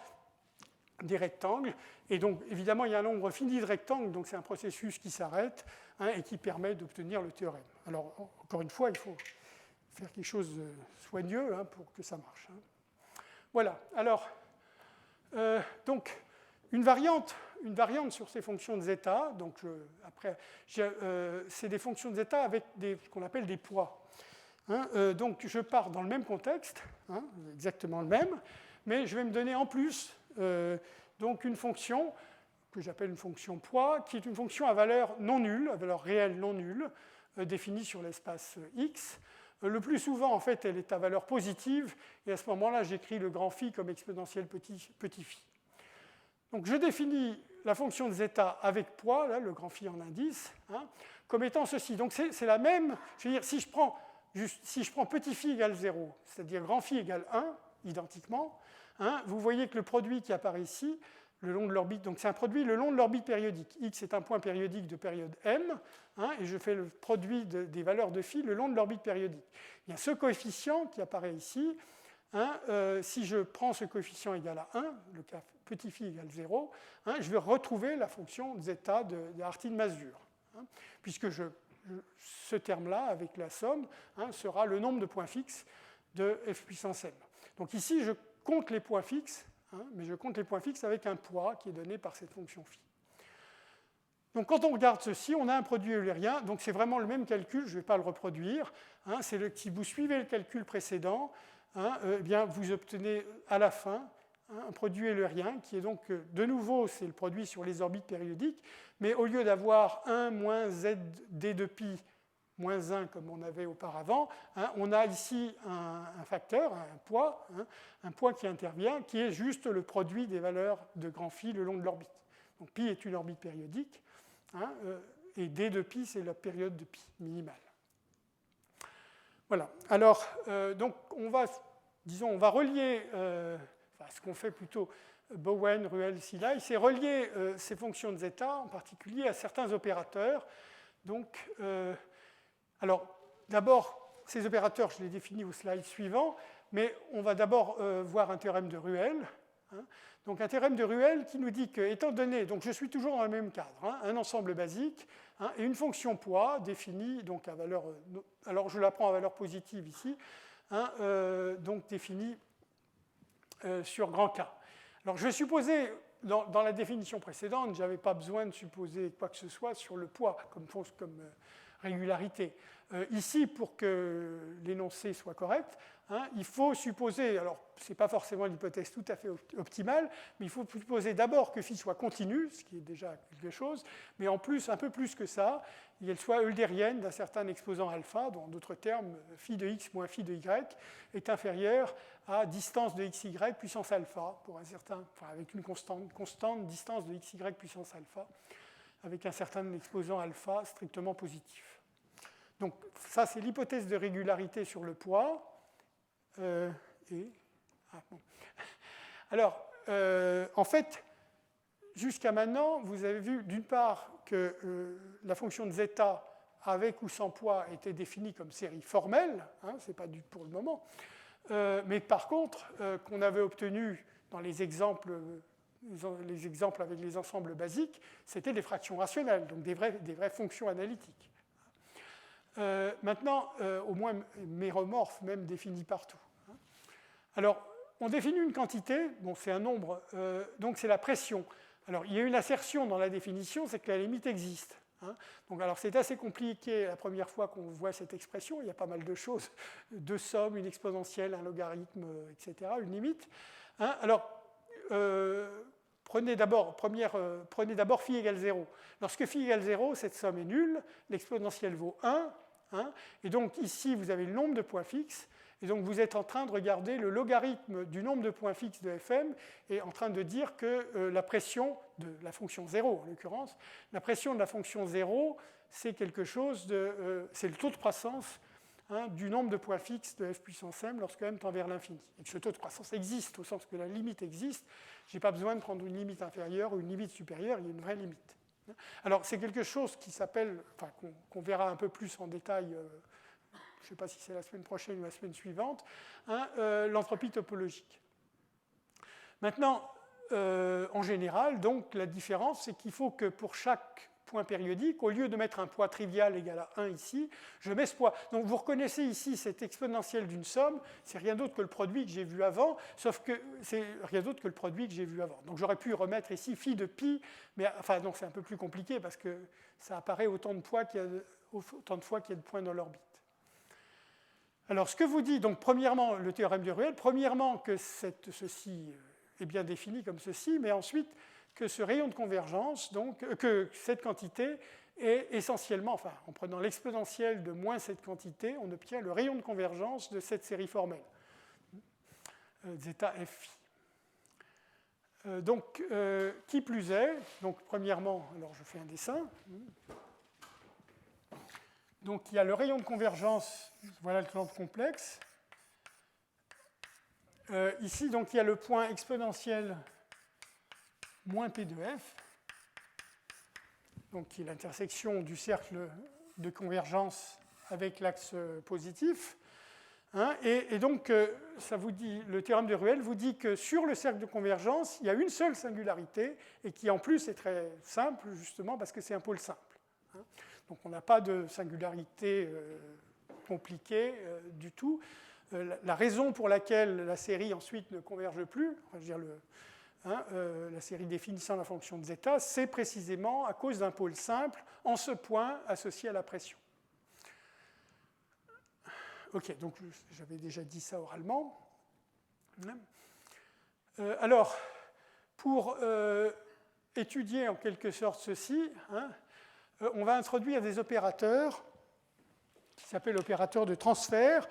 des rectangles. Et donc, évidemment, il y a un nombre fini de rectangles, donc c'est un processus qui s'arrête et qui permet d'obtenir le théorème. Alors, encore une fois, il faut faire quelque chose de soigneux pour que ça marche. Voilà. Alors, donc, une variante sur ces fonctions de zeta, donc c'est des fonctions de zeta avec ce qu'on appelle des poids. Donc je pars dans le même contexte, exactement le même, mais je vais me donner en plus donc une fonction que j'appelle une fonction poids, qui est une fonction à valeur non nulle, à valeur réelle non nulle, définie sur l'espace X. Le plus souvent, en fait, elle est à valeur positive, et à ce moment-là, j'écris le grand phi comme exponentielle petit phi. Donc je définis la fonction de zeta avec poids, là, le grand phi en indice, comme étant ceci. Donc c'est la même, je veux dire, si je prends petit phi égale 0, c'est-à-dire grand phi égale 1, identiquement, vous voyez que le produit qui apparaît ici le long de l'orbite. Donc c'est un produit le long de l'orbite périodique. X est un point périodique de période m, hein, et je fais le produit des valeurs de phi le long de l'orbite périodique. Il y a ce coefficient qui apparaît ici. Hein, si je prends ce coefficient égal à 1, le cas petit phi égale 0, hein, je vais retrouver la fonction zeta de Artin-Masur. Hein, puisque ce terme-là, avec la somme, hein, sera le nombre de points fixes de f puissance m. Donc ici, je compte les points fixes, hein, mais je compte les points fixes avec un poids qui est donné par cette fonction phi. Donc quand on regarde ceci, on a un produit eulérien, donc c'est vraiment le même calcul, je ne vais pas le reproduire. Hein, si vous suivez le calcul précédent, hein, eh bien, vous obtenez à la fin, hein, un produit eulérien qui est donc, de nouveau, c'est le produit sur les orbites périodiques, mais au lieu d'avoir 1 moins z d de pi moins 1 comme on avait auparavant, hein, on a ici un facteur, un poids qui intervient, qui est juste le produit des valeurs de grand phi le long de l'orbite. Donc pi est une orbite périodique, hein, et d de pi, c'est la période de pi minimale. Voilà. Alors, donc on va relier, ce qu'on fait plutôt Bowen, Ruel, Szilay, c'est relier ces fonctions de zeta, en particulier à certains opérateurs. Donc, alors, d'abord, ces opérateurs, je les définis au slide suivant, mais on va d'abord voir un théorème de Ruel. Hein. Donc, un théorème de Ruel qui nous dit que, étant donné, donc je suis toujours dans le même cadre, hein, un ensemble basique, hein, et une fonction poids définie donc à valeur, alors je la prends à valeur positive ici, hein, donc définie sur grand K. Alors, je vais supposer, dans la définition précédente, je n'avais pas besoin de supposer quoi que ce soit sur le poids comme régularité. Ici, pour que l'énoncé soit correct, hein, il faut supposer, alors ce n'est pas forcément l'hypothèse tout à fait optimale, mais il faut supposer d'abord que phi soit continue, ce qui est déjà quelque chose, mais en plus, un peu plus que ça, qu'elle soit eulérienne d'un certain exposant alpha, dont en d'autres termes, phi de x moins phi de y est inférieur à distance de xy puissance alpha, pour un certain, avec une constante distance de xy puissance alpha, avec un certain exposant alpha strictement positif. Donc ça, c'est l'hypothèse de régularité sur le poids. Alors, en fait, jusqu'à maintenant, vous avez vu d'une part que la fonction de zeta avec ou sans poids était définie comme série formelle, hein, ce n'est pas du pour le moment, mais par contre, qu'on avait obtenu dans les exemples avec les ensembles basiques, c'était des fractions rationnelles, donc des vraies fonctions analytiques. Maintenant, au moins méromorphe, même défini partout. Alors, on définit une quantité, bon, c'est un nombre, donc c'est la pression. Alors, il y a une assertion dans la définition, c'est que la limite existe. Hein. Donc, alors, c'est assez compliqué la première fois qu'on voit cette expression, il y a pas mal de choses, deux sommes, une exponentielle, un logarithme, etc., une limite. Hein. Alors, prenez d'abord phi égale 0. Lorsque phi égale 0, cette somme est nulle, l'exponentielle vaut 1, hein, et donc ici, vous avez le nombre de points fixes, et donc vous êtes en train de regarder le logarithme du nombre de points fixes de fm, et en train de dire que la pression de la fonction 0, en l'occurrence, la pression de la fonction 0, c'est quelque chose c'est le taux de croissance, hein, du nombre de points fixes de f puissance m lorsque m tend vers l'infini. Et que ce taux de croissance existe, au sens que la limite existe. Je n'ai pas besoin de prendre une limite inférieure ou une limite supérieure, il y a une vraie limite. Alors, c'est quelque chose qui s'appelle, qu'on verra un peu plus en détail, je ne sais pas si c'est la semaine prochaine ou la semaine suivante, hein, l'entropie topologique. Maintenant, en général, donc, la différence, c'est qu'il faut que pour chaque point périodique, au lieu de mettre un poids trivial égal à 1 ici, je mets ce poids. Donc vous reconnaissez ici cette exponentielle d'une somme, c'est rien d'autre que le produit que j'ai vu avant, sauf que c'est rien d'autre que le produit que j'ai vu avant. Donc j'aurais pu remettre ici phi de pi, mais enfin donc c'est un peu plus compliqué parce que ça apparaît autant de fois qu'il y a de points dans l'orbite. Alors ce que vous dit, donc premièrement le théorème de Ruel, premièrement que ceci est bien défini comme ceci, mais ensuite que ce rayon de convergence, donc que cette quantité est essentiellement, enfin en prenant l'exponentielle de moins cette quantité, on obtient le rayon de convergence de cette série formelle, zeta fi. Donc, qui plus est, donc premièrement, alors je fais un dessin. Donc il y a le rayon de convergence, voilà le clampe complexe. Ici, donc il y a le point exponentiel moins P de F, donc qui est l'intersection du cercle de convergence avec l'axe positif. Hein, et donc, ça vous dit, le théorème de Ruel vous dit que sur le cercle de convergence, il y a une seule singularité, et qui en plus est très simple, justement, parce que c'est un pôle simple. Hein. Donc, on n'a pas de singularité compliquée du tout. La raison pour laquelle la série ensuite ne converge plus, je veux dire la série définissant la fonction de zeta, c'est précisément à cause d'un pôle simple en ce point associé à la pression. Ok, donc j'avais déjà dit ça oralement. Alors, pour étudier en quelque sorte ceci, on va introduire des opérateurs qui s'appellent opérateurs de transfert.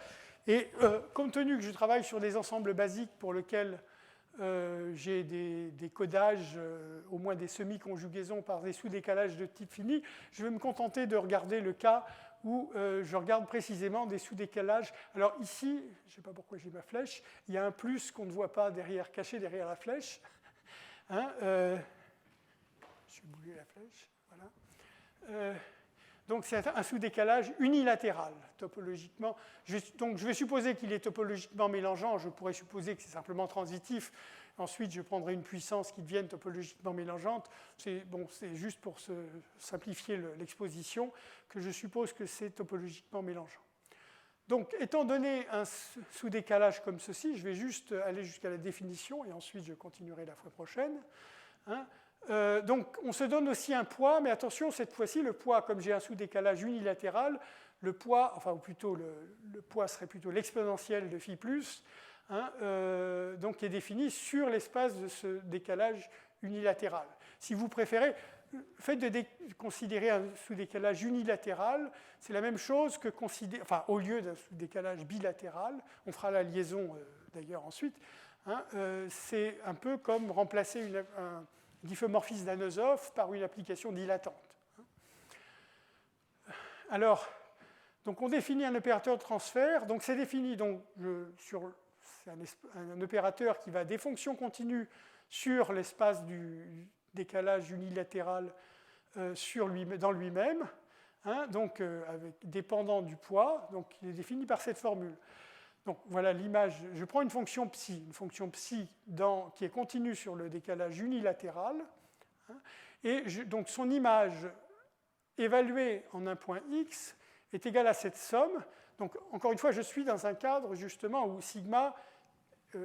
Et compte tenu que je travaille sur des ensembles basiques pour lesquels j'ai des codages, au moins des semi-conjugaisons par des sous-décalages de type fini, je vais me contenter de regarder le cas où je regarde précisément des sous-décalages. Alors ici, je ne sais pas pourquoi j'ai ma flèche, il y a un plus qu'on ne voit pas derrière, caché derrière la flèche. Hein, je vais bouger la flèche, voilà. Donc c'est un sous-décalage unilatéral, topologiquement. Donc je vais supposer qu'il est topologiquement mélangeant, je pourrais supposer que c'est simplement transitif. Ensuite, je prendrai une puissance qui devienne topologiquement mélangeante. C'est juste pour simplifier l'exposition que je suppose que c'est topologiquement mélangeant. Donc, étant donné un sous-décalage comme ceci, je vais juste aller jusqu'à la définition et ensuite je continuerai la fois prochaine. Hein. Donc, on se donne aussi un poids, mais attention, cette fois-ci, le poids, comme j'ai un sous-décalage unilatéral, le poids, enfin, ou plutôt le poids serait plutôt l'exponentielle de phi plus, hein, donc qui est défini sur l'espace de ce décalage unilatéral. Si vous préférez, le fait de considérer un sous-décalage unilatéral, c'est la même chose que considérer, enfin, au lieu d'un sous-décalage bilatéral, on fera la liaison d'ailleurs ensuite, hein, c'est un peu comme remplacer un diffeomorphisme d'Anosov par une application dilatante. Alors, donc on définit un opérateur de transfert. Donc c'est défini donc, c'est un opérateur qui va des fonctions continues sur l'espace du décalage unilatéral dans lui-même, hein, donc dépendant du poids. Donc il est défini par cette formule. Donc voilà l'image. Je prends une fonction psi qui est continue sur le décalage unilatéral, hein, et donc son image évaluée en un point x est égale à cette somme. Donc encore une fois, je suis dans un cadre justement où sigma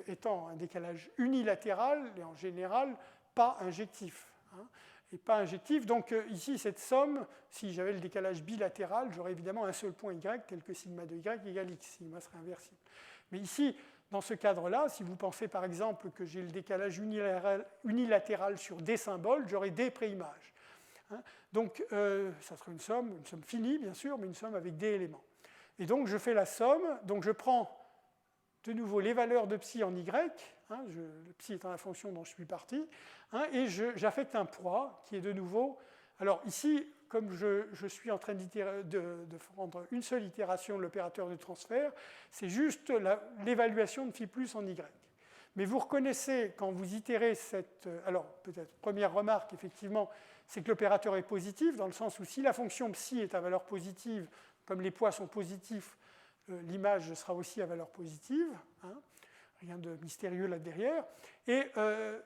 étant un décalage unilatéral et en général pas injectif. Hein, et pas injectif. Donc ici, cette somme, si j'avais le décalage bilatéral, j'aurais évidemment un seul point y, tel que sigma de y égale x. Sigma serait inversible. Mais ici, dans ce cadre-là, si vous pensez par exemple que j'ai le décalage unilatéral sur des symboles, j'aurai des préimages. Hein, donc ça serait une somme finie, bien sûr, mais une somme avec des éléments. Et donc je fais la somme, donc je prends de nouveau les valeurs de psi en y, hein, le psi étant la fonction dont je suis parti, hein, et j'affecte un poids qui est de nouveau... Alors ici, comme je suis en train de prendre une seule itération de l'opérateur de transfert, c'est juste l'évaluation de phi plus en y. Mais vous reconnaissez, quand vous itérez cette... Alors, peut-être, première remarque, effectivement, c'est que l'opérateur est positif, dans le sens où si la fonction psi est à valeur positive, comme les poids sont positifs, l'image sera aussi à valeur positive. Hein, rien de mystérieux là derrière. Et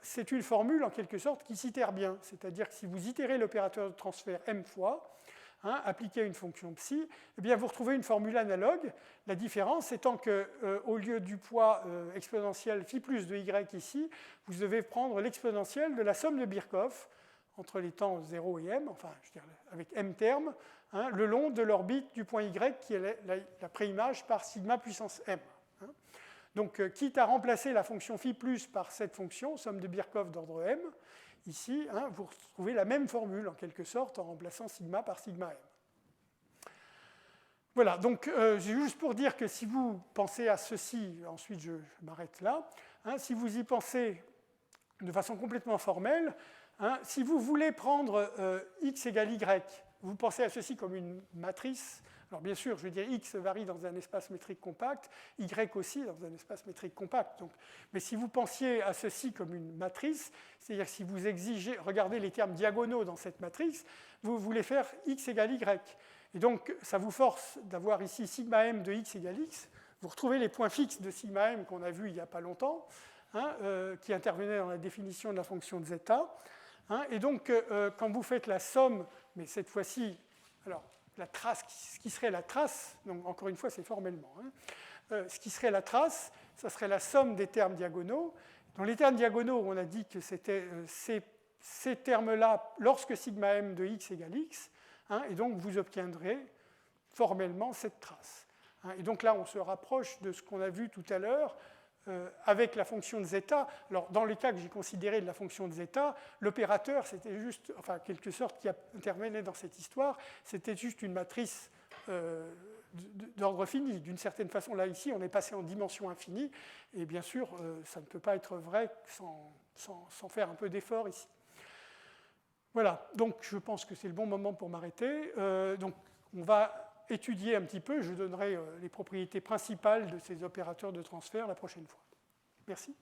c'est une formule, en quelque sorte, qui s'itère bien. C'est-à-dire que si vous itérez l'opérateur de transfert m fois, hein, appliqué à une fonction psi, eh bien, vous retrouvez une formule analogue. La différence étant qu'au lieu du poids exponentiel phi plus de y ici, vous devez prendre l'exponentielle de la somme de Birkhoff entre les temps 0 et m, enfin, je veux dire, avec m termes, hein, le long de l'orbite du point y qui est la préimage par sigma puissance m. Hein. Donc, quitte à remplacer la fonction phi plus par cette fonction, somme de Birkhoff d'ordre m, ici, hein, vous retrouvez la même formule, en quelque sorte, en remplaçant sigma par sigma m. Voilà, donc juste pour dire que si vous pensez à ceci, ensuite je m'arrête là, hein, si vous y pensez de façon complètement formelle, hein, si vous voulez prendre x égale y, vous pensez à ceci comme une matrice Alors bien sûr, je veux dire, X varie dans un espace métrique compact, Y aussi dans un espace métrique compact. Donc, mais si vous pensiez à ceci comme une matrice, c'est-à-dire si vous exigez, regardez les termes diagonaux dans cette matrice, vous voulez faire X égale Y. Et donc, ça vous force d'avoir ici sigma m de X égale X. Vous retrouvez les points fixes de sigma m qu'on a vus il n'y a pas longtemps, qui intervenaient dans la définition de la fonction de zeta. Et donc, quand vous faites la somme, mais cette fois-ci, alors, la trace, ce qui serait la trace, donc encore une fois, c'est formellement, ce qui serait la trace, ça serait la somme des termes diagonaux. Dans les termes diagonaux, on a dit que c'était ces termes-là lorsque sigma m de x égale x, et donc vous obtiendrez formellement cette trace. Et donc là, on se rapproche de ce qu'on a vu tout à l'heure avec la fonction de zeta. Alors, dans les cas que j'ai considérés de la fonction de zeta, l'opérateur, c'était juste, enfin, en quelque sorte, qui intervenait dans cette histoire, c'était juste une matrice d'ordre fini. D'une certaine façon, là, ici, on est passé en dimension infinie, et bien sûr, ça ne peut pas être vrai sans faire un peu d'effort ici. Voilà, donc je pense que c'est le bon moment pour m'arrêter. Donc, on va étudier un petit peu, je donnerai les propriétés principales de ces opérateurs de transfert la prochaine fois. Merci.